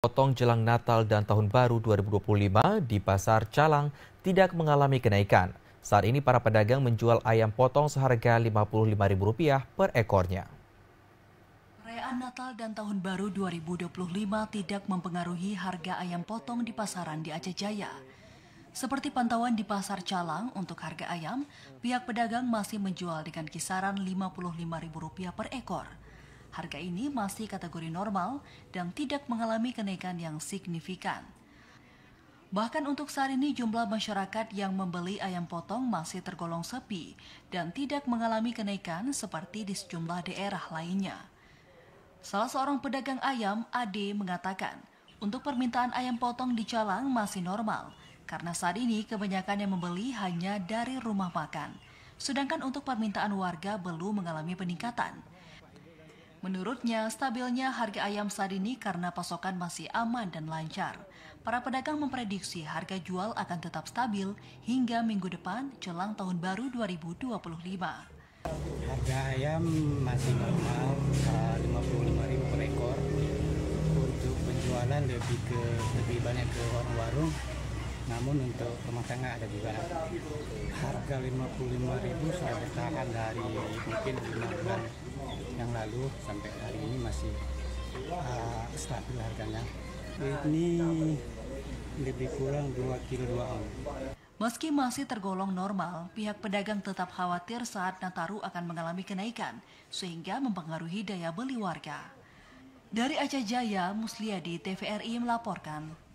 Potong jelang Natal dan Tahun Baru 2025 di Pasar Calang tidak mengalami kenaikan. Saat ini para pedagang menjual ayam potong seharga Rp55.000 per ekornya. Perayaan Natal dan Tahun Baru 2025 tidak mempengaruhi harga ayam potong di pasaran di Aceh Jaya. Seperti pantauan di Pasar Calang untuk harga ayam, pihak pedagang masih menjual dengan kisaran Rp55.000 per ekor. Harga ini masih kategori normal dan tidak mengalami kenaikan yang signifikan. Bahkan untuk saat ini jumlah masyarakat yang membeli ayam potong masih tergolong sepi dan tidak mengalami kenaikan seperti di sejumlah daerah lainnya. Salah seorang pedagang ayam, Ade, mengatakan, untuk permintaan ayam potong di Calang masih normal, karena saat ini kebanyakan yang membeli hanya dari rumah makan. Sedangkan untuk permintaan warga belum mengalami peningkatan. Menurutnya, stabilnya harga ayam saat ini karena pasokan masih aman dan lancar. Para pedagang memprediksi harga jual akan tetap stabil hingga minggu depan jelang Tahun Baru 2025. Harga ayam masih normal, 55.000 per ekor. Untuk penjualan lebih banyak ke warung-warung. Namun untuk rumah tangga ada juga. Harga 55.000 sudah bertahan dari mungkin 5 bulan yang lalu sampai hari ini masih stabil harganya. Ini lebih kurang 2 kilo 2 on. Meski masih tergolong normal, pihak pedagang tetap khawatir saat Nataru akan mengalami kenaikan, sehingga mempengaruhi daya beli warga. Dari Aceh Jaya, Musliadi, TVRI melaporkan.